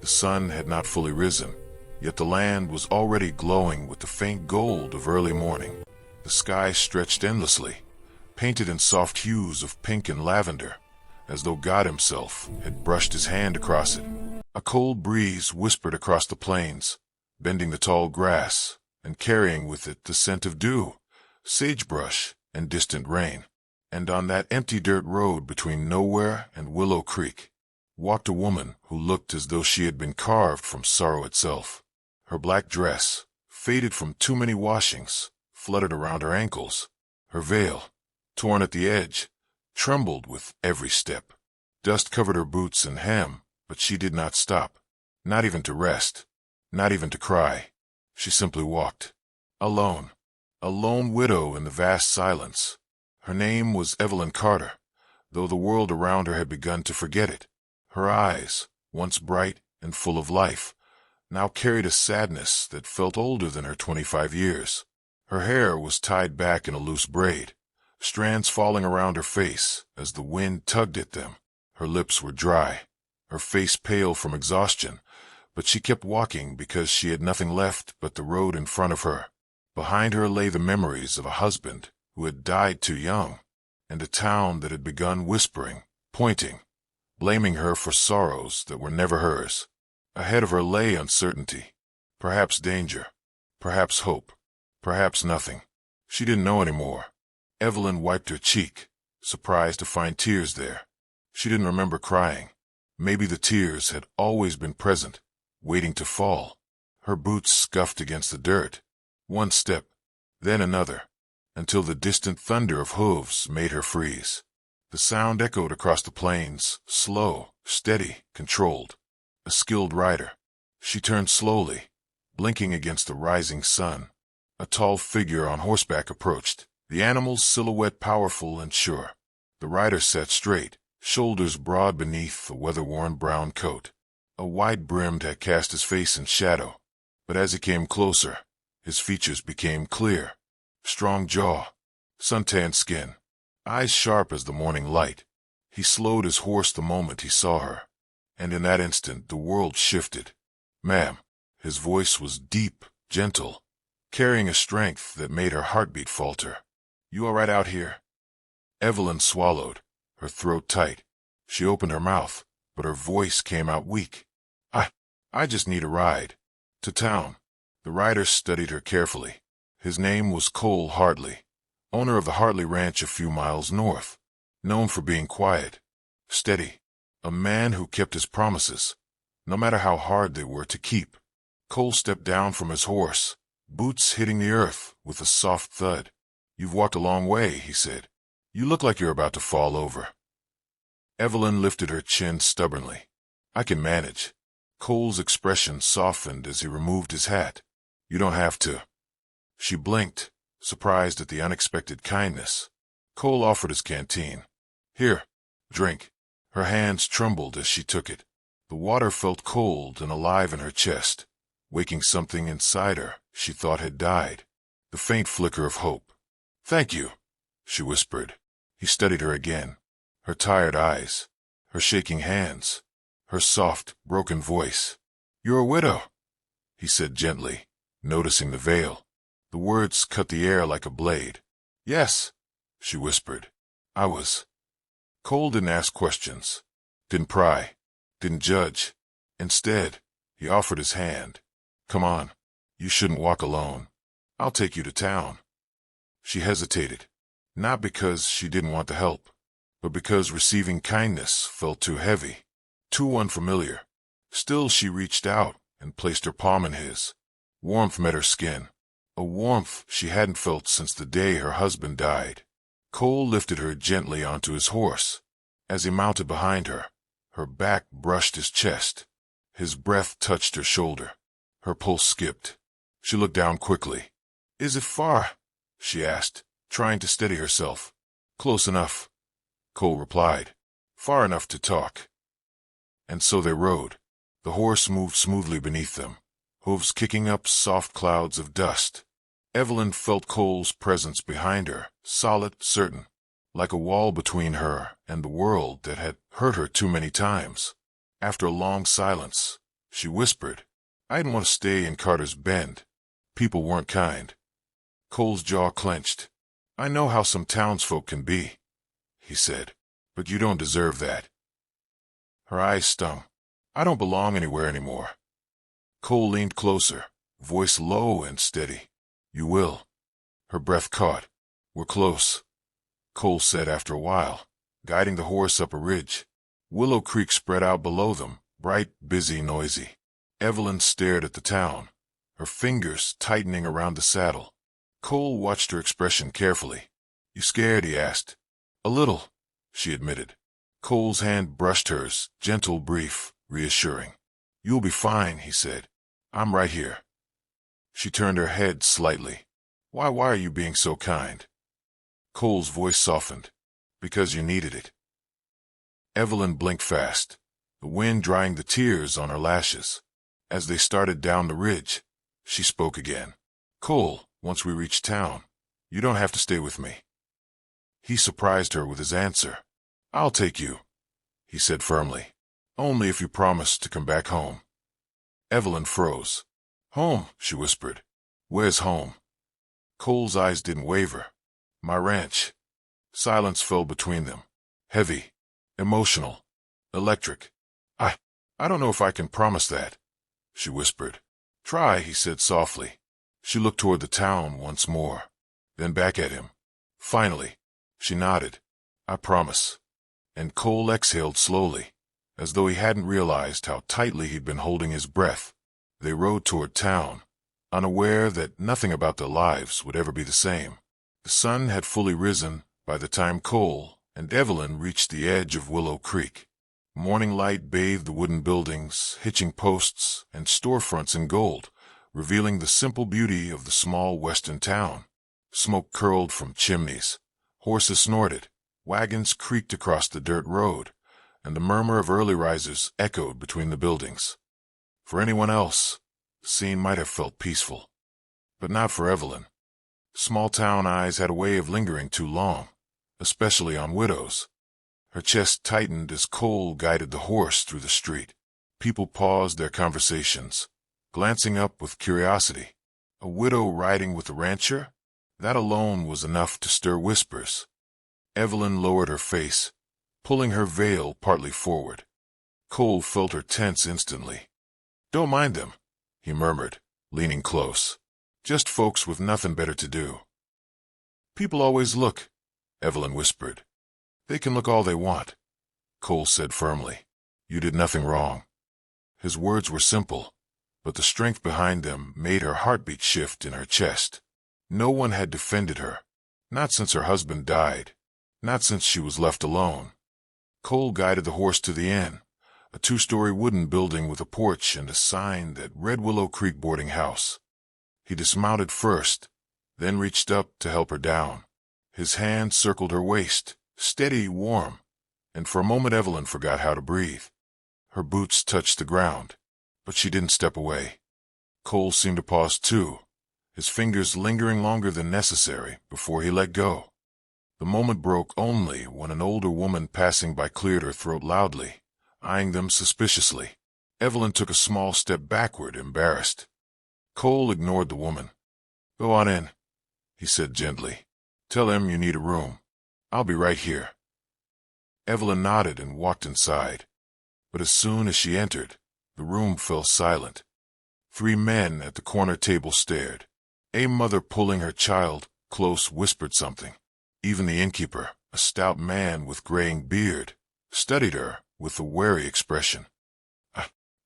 The sun had not fully risen, yet the land was already glowing with the faint gold of early morning. The sky stretched endlessly, painted in soft hues of pink and lavender, as though God himself had brushed his hand across it. A cold breeze whispered across the plains, bending the tall grass and carrying with it the scent of dew, sagebrush, and distant rain. And on that empty dirt road between Nowhere and Willow Creek walked a woman who looked as though she had been carved from sorrow itself. Her black dress, faded from too many washings, fluttered around her ankles. Her veil, torn at the edge, trembled with every step. Dust covered her boots and hem, but she did not stop, not even to rest, not even to cry. She simply walked, alone, a lone widow in the vast silence. Her name was Evelyn Carter, though the world around her had begun to forget it. Her eyes, once bright and full of life, now carried a sadness that felt older than her 25 years. Her hair was tied back in a loose braid, strands falling around her face as the wind tugged at them. Her lips were dry, her face pale from exhaustion, but she kept walking because she had nothing left but the road in front of her. Behind her lay the memories of a husband who had died too young, and a town that had begun whispering, pointing, blaming her for sorrows that were never hers. Ahead of her lay uncertainty, perhaps danger, perhaps hope, perhaps nothing. She didn't know anymore. Evelyn wiped her cheek, surprised to find tears there. She didn't remember crying. Maybe the tears had always been present, waiting to fall. Her boots scuffed against the dirt. One step, then another, until the distant thunder of hooves made her freeze. The sound echoed across the plains, slow, steady, controlled. A skilled rider. She turned slowly, blinking against the rising sun. A tall figure on horseback approached, the animal's silhouette powerful and sure. The rider sat straight, shoulders broad beneath a weather-worn brown coat. A wide brim had cast his face in shadow, but as he came closer, his features became clear. Strong jaw, suntanned skin, eyes sharp as the morning light. He slowed his horse the moment he saw her, and in that instant the world shifted. "Ma'am," his voice was deep, gentle, carrying a strength that made her heartbeat falter. "You all right out here?" Evelyn swallowed, her throat tight. She opened her mouth, but her voice came out weak. I just need a ride. To town." The rider studied her carefully. His name was Cole Hartley, owner of the Hartley Ranch a few miles north, known for being quiet, steady, a man who kept his promises, no matter how hard they were to keep. Cole stepped down from his horse, boots hitting the earth with a soft thud. "You've walked a long way," he said. "You look like you're about to fall over." Evelyn lifted her chin stubbornly. "I can manage." Cole's expression softened as he removed his hat. "You don't have to." She blinked, surprised at the unexpected kindness. Cole offered his canteen. "Here, drink." Her hands trembled as she took it. The water felt cold and alive in her chest, waking something inside her she thought had died. The faint flicker of hope. "Thank you," she whispered. He studied her again. Her tired eyes, her shaking hands, her soft, broken voice. "You're a widow," he said gently, noticing the veil. The words cut the air like a blade. "Yes," she whispered. "I was." Cole didn't ask questions, didn't pry, didn't judge. Instead, he offered his hand. "Come on. You shouldn't walk alone. I'll take you to town." She hesitated, not because she didn't want the help, but because receiving kindness felt too heavy, too unfamiliar. Still, she reached out and placed her palm in his. Warmth met her skin, a warmth she hadn't felt since the day her husband died. Cole lifted her gently onto his horse. As he mounted behind her, her back brushed his chest. His breath touched her shoulder. Her pulse skipped. She looked down quickly. "Is it far?" she asked, trying to steady herself. "Close enough," Cole replied. "Far enough to talk." And so they rode. The horse moved smoothly beneath them, hooves kicking up soft clouds of dust. Evelyn felt Cole's presence behind her, solid, certain, like a wall between her and the world that had hurt her too many times. After a long silence, she whispered. I didn't want to stay in Carter's Bend. People weren't kind. Cole's jaw clenched. I know how some townsfolk can be, he said, but you don't deserve that. Her eyes stung. I don't belong anywhere anymore. Cole leaned closer, voice low and steady. You will. Her breath caught. We're close, Cole said after a while, guiding the horse up a ridge. Willow Creek spread out below them, bright, busy, noisy. Evelyn stared at the town, her fingers tightening around the saddle. Cole watched her expression carefully. You scared? He asked. A little, she admitted. Cole's hand brushed hers, gentle, brief, reassuring. You'll be fine, he said. I'm right here. She turned her head slightly. Why are you being so kind? Cole's voice softened. Because you needed it. Evelyn blinked fast, the wind drying the tears on her lashes. As they started down the ridge, she spoke again. Cole, once we reach town, you don't have to stay with me. He surprised her with his answer. I'll take you, he said firmly. Only if you promise to come back home. Evelyn froze. Home, she whispered. Where's home? Cole's eyes didn't waver. My ranch. Silence fell between them. Heavy. Emotional. Electric. I don't know if I can promise that, she whispered. Try, he said softly. She looked toward the town once more, then back at him. Finally, she nodded. I promise. And Cole exhaled slowly, as though he hadn't realized how tightly he'd been holding his breath. They rode toward town, unaware that nothing about their lives would ever be the same. The sun had fully risen by the time Cole and Evelyn reached the edge of Willow Creek. Morning light bathed the wooden buildings, hitching posts, and storefronts in gold, revealing the simple beauty of the small western town. Smoke curled from chimneys, horses snorted, wagons creaked across the dirt road, and the murmur of early risers echoed between the buildings. For anyone else, the scene might have felt peaceful, but not for Evelyn. Small-town eyes had a way of lingering too long, especially on widows. Her chest tightened as Cole guided the horse through the street. People paused their conversations, glancing up with curiosity. A widow riding with a rancher? That alone was enough to stir whispers. Evelyn lowered her face, pulling her veil partly forward. Cole felt her tense instantly. Don't mind them, he murmured, leaning close. Just folks with nothing better to do. People always look, Evelyn whispered. They can look all they want, Cole said firmly. You did nothing wrong. His words were simple, but the strength behind them made her heartbeat shift in her chest. No one had defended her, not since her husband died, not since she was left alone. Cole guided the horse to the inn, a two-story wooden building with a porch and a sign that read Willow Creek Boarding House. He dismounted first, then reached up to help her down. His hand circled her waist, steady, warm, and for a moment Evelyn forgot how to breathe. Her boots touched the ground, but she didn't step away. Cole seemed to pause too, his fingers lingering longer than necessary before he let go. The moment broke only when an older woman passing by cleared her throat loudly, eyeing them suspiciously. Evelyn took a small step backward, embarrassed. Cole ignored the woman. Go on in, he said gently. Tell him you need a room. I'll be right here. Evelyn nodded and walked inside. But as soon as she entered, the room fell silent. 3 men at the corner table stared. A mother pulling her child close whispered something. Even the innkeeper, a stout man with graying beard, studied her with a wary expression.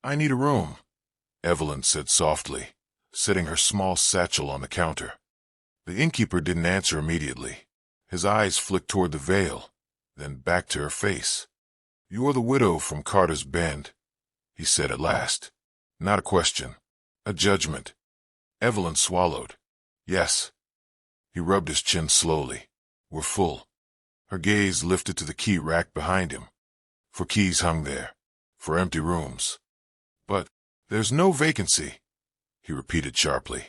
I need a room, Evelyn said softly, setting her small satchel on the counter. The innkeeper didn't answer immediately. His eyes flicked toward the veil, then back to her face. You're the widow from Carter's Bend, he said at last. Not a question, a judgment. Evelyn swallowed. Yes. He rubbed his chin slowly. We're full. Her gaze lifted to the key rack behind him. For keys hung there, for empty rooms. But there's no vacancy, he repeated sharply.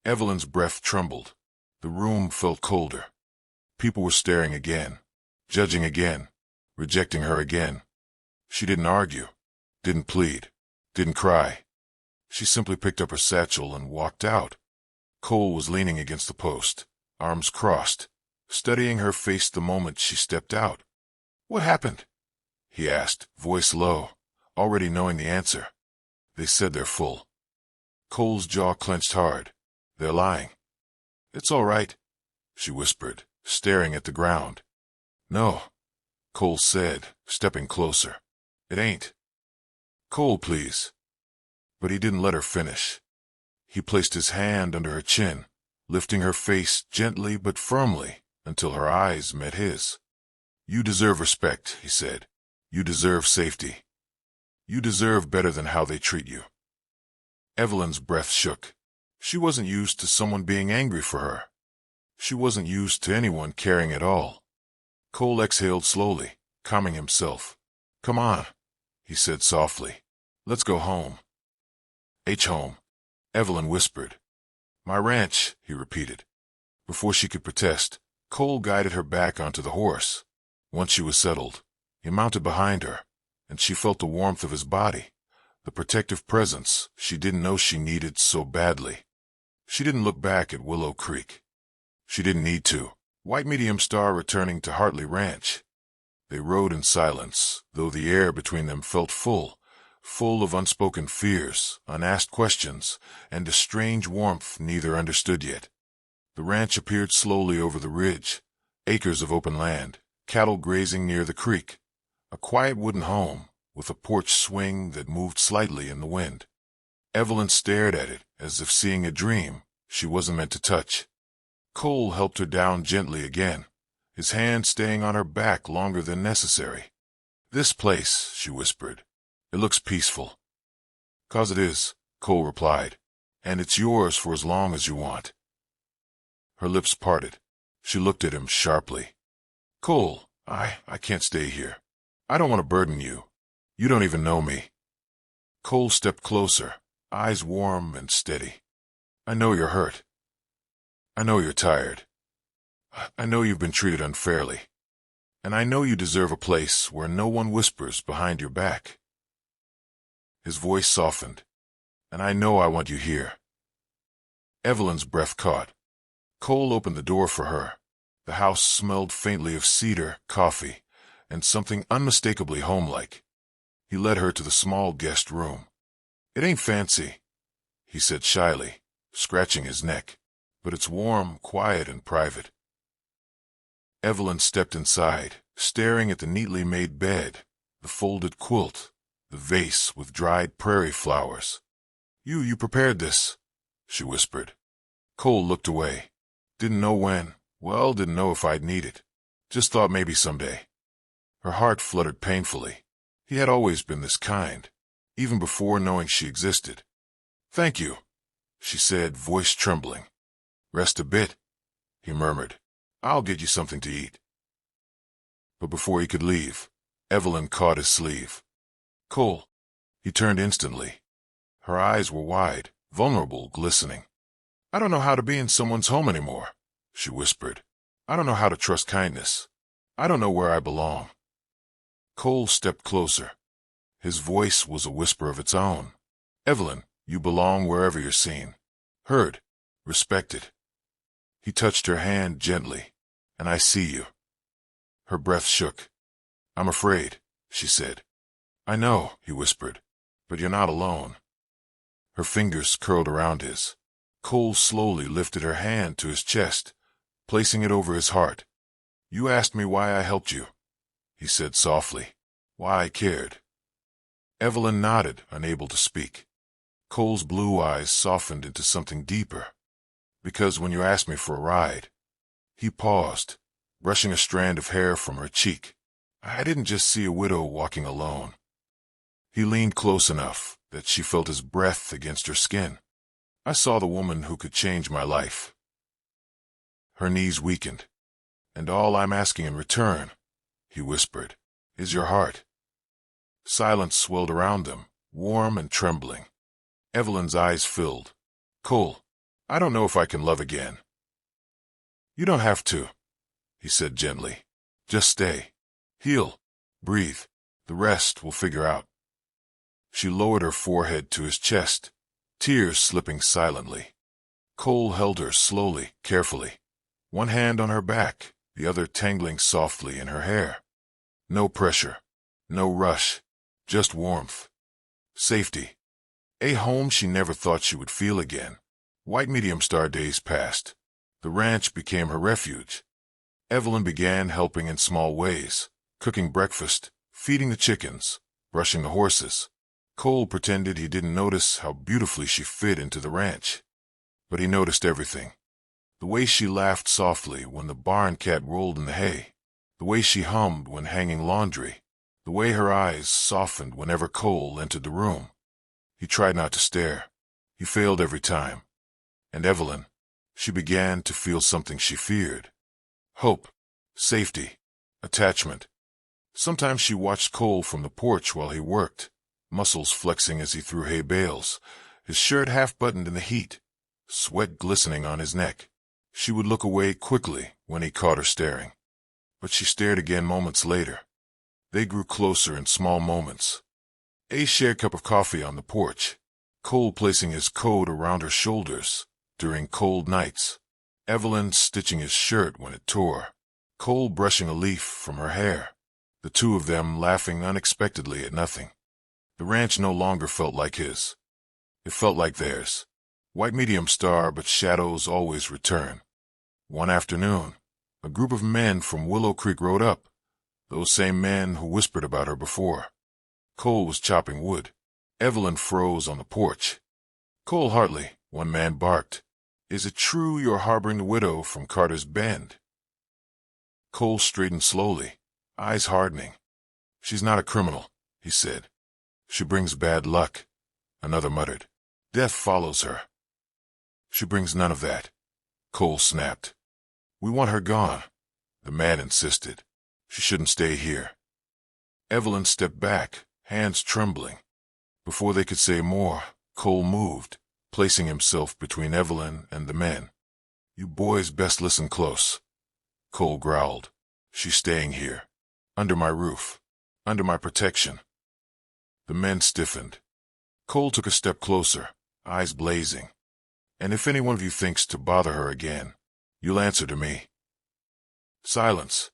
Evelyn's breath trembled. The room felt colder. People were staring again, judging again, rejecting her again. She didn't argue, didn't plead, Didn't cry. She simply picked up her satchel and walked out. Cole was leaning against the post, arms crossed, studying her face the moment she stepped out. "What happened?" he asked, voice low, already knowing the answer. "They said they're full." Cole's jaw clenched hard. "They're lying." "It's all right," she whispered, staring at the ground. "No," Cole said, stepping closer. "It ain't." "Cole, please." But he didn't let her finish. He placed his hand under her chin, lifting her face gently but firmly until her eyes met his. "You deserve respect," he said. "You deserve safety. You deserve better than how they treat you." Evelyn's breath shook. She wasn't used to someone being angry for her. She wasn't used to anyone caring at all. Cole exhaled slowly, calming himself. "Come on," he said softly. "Let's go home." Home," Evelyn whispered. "My ranch," he repeated. Before she could protest, Cole guided her back onto the horse. Once she was settled, he mounted behind her, and she felt the warmth of his body, the protective presence she didn't know she needed so badly. She didn't look back at Willow Creek. She didn't need to. White Medium Star returning to Hartley Ranch. They rode in silence, though the air between them felt full of unspoken fears, unasked questions, and a strange warmth neither understood yet. The ranch appeared slowly over the ridge, acres of open land, cattle grazing near the creek, a quiet wooden home with a porch swing that moved slightly in the wind. Evelyn stared at it as if seeing a dream she wasn't meant to touch. Cole helped her down gently again, his hand staying on her back longer than necessary. "This place," she whispered. "It looks peaceful." "'Cause it is," Cole replied, "and it's yours for as long as you want." Her lips parted. She looked at him sharply. "Cole, I can't stay here. I don't want to burden you. You don't even know me." Cole stepped closer, eyes warm and steady. "I know you're hurt. I know you're tired. I know you've been treated unfairly. And I know you deserve a place where no one whispers behind your back." His voice softened. "And I know I want you here." Evelyn's breath caught. Cole opened the door for her. The house smelled faintly of cedar, coffee, and something unmistakably homelike. He led her to the small guest room. "It ain't fancy," he said shyly, scratching his neck, "but it's warm, quiet, and private." Evelyn stepped inside, staring at the neatly made bed, the folded quilt, the vase with dried prairie flowers. You prepared this," she whispered. Cole looked away. "Didn't know when. Well, didn't know if I'd need it. Just thought maybe someday." Her heart fluttered painfully. He had always been this kind, even before knowing she existed. "Thank you," she said, voice trembling. "Rest a bit," he murmured. "I'll get you something to eat." But before he could leave, Evelyn caught his sleeve. "Cole." He turned instantly. Her eyes were wide, vulnerable, glistening. "I don't know how to be in someone's home anymore," she whispered. "I don't know how to trust kindness. I don't know where I belong." Cole stepped closer. His voice was a whisper of its own. "Evelyn, you belong wherever you're seen. Heard. Respected." He touched her hand gently. "And I see you." Her breath shook. "I'm afraid," she said. "I know," he whispered, "but you're not alone." Her fingers curled around his. Cole slowly lifted her hand to his chest, placing it over his heart. "You asked me why I helped you," he said softly. "Why I cared." Evelyn nodded, unable to speak. Cole's blue eyes softened into something deeper. "Because when you asked me for a ride," he paused, brushing a strand of hair from her cheek, "I didn't just see a widow walking alone." He leaned close enough that she felt his breath against her skin. "I saw the woman who could change my life." Her knees weakened. "And all I'm asking in return," he whispered, "is your heart." Silence swelled around them, warm and trembling. Evelyn's eyes filled. "Cole, I don't know if I can love again." "You don't have to," he said gently. "Just stay. Heal. Breathe. The rest we'll figure out." She lowered her forehead to his chest, tears slipping silently. Cole held her slowly, carefully, one hand on her back, the other tangling softly in her hair. No pressure, no rush, just warmth. Safety. A home she never thought she would feel again. White medium-star days passed. The ranch became her refuge. Evelyn began helping in small ways, cooking breakfast, feeding the chickens, brushing the horses. Cole pretended he didn't notice how beautifully she fit into the ranch. But he noticed everything. The way she laughed softly when the barn cat rolled in the hay, the way she hummed when hanging laundry, the way her eyes softened whenever Cole entered the room. He tried not to stare. He failed every time. And Evelyn, she began to feel something she feared. Hope, safety, attachment. Sometimes she watched Cole from the porch while he worked, muscles flexing as he threw hay bales, his shirt half-buttoned in the heat, sweat glistening on his neck. She would look away quickly when he caught her staring. But she stared again moments later. They grew closer in small moments. A shared cup of coffee on the porch, Cole placing his coat around her shoulders during cold nights, Evelyn stitching his shirt when it tore, Cole brushing a leaf from her hair, the two of them laughing unexpectedly at nothing. The ranch no longer felt like his. It felt like theirs. White medium star, but shadows always return. One afternoon, a group of men from Willow Creek rode up, those same men who whispered about her before. Cole was chopping wood. Evelyn froze on the porch. "Cole Hartley," one man barked, "is it true you're harboring the widow from Carter's Bend?" Cole straightened slowly, eyes hardening. "She's not a criminal," he said. "She brings bad luck," another muttered. "Death follows her." "She brings none of that," Cole snapped. "We want her gone," the man insisted. "She shouldn't stay here." Evelyn stepped back, hands trembling. Before they could say more, Cole moved, placing himself between Evelyn and the men. "You boys best listen close," Cole growled. "She's staying here, under my roof, under my protection." The men stiffened. Cole took a step closer, eyes blazing. "And if any one of you thinks to bother her again, you'll answer to me." Silence.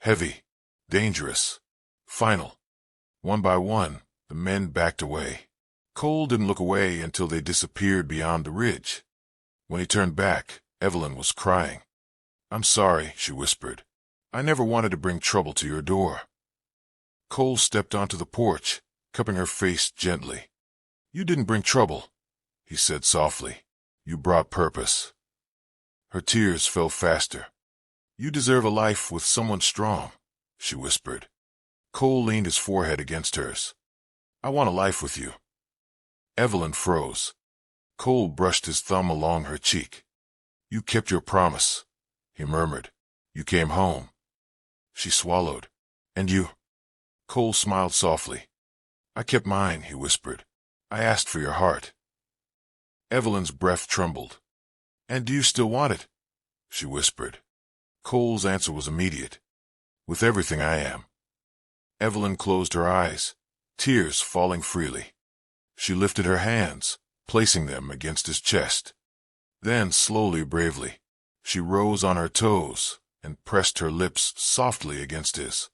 Heavy, dangerous, final. One by one, the men backed away. Cole didn't look away until they disappeared beyond the ridge. When he turned back, Evelyn was crying. "I'm sorry," she whispered. "I never wanted to bring trouble to your door." Cole stepped onto the porch, cupping her face gently. "You didn't bring trouble," he said softly. "You brought purpose." Her tears fell faster. "You deserve a life with someone strong," she whispered. Cole leaned his forehead against hers. "I want a life with you." Evelyn froze. Cole brushed his thumb along her cheek. "You kept your promise," he murmured. "You came home." She swallowed. "And you?" Cole smiled softly. "I kept mine," he whispered. "I asked for your heart." Evelyn's breath trembled. "And do you still want it?" she whispered. Cole's answer was immediate. "With everything I am." Evelyn closed her eyes, tears falling freely. She lifted her hands, placing them against his chest. Then, slowly, bravely, she rose on her toes and pressed her lips softly against his.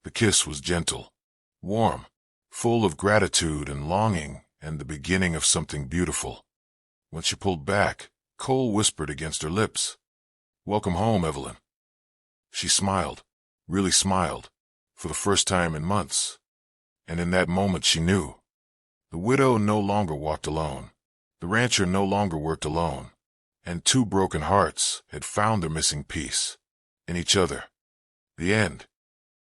The kiss was gentle, warm, full of gratitude and longing and the beginning of something beautiful. When she pulled back, Cole whispered against her lips, "Welcome home, Evelyn." She smiled, really smiled, for the first time in months. And in that moment she knew. The widow no longer walked alone. The rancher no longer worked alone. And two broken hearts had found their missing piece in each other. The end.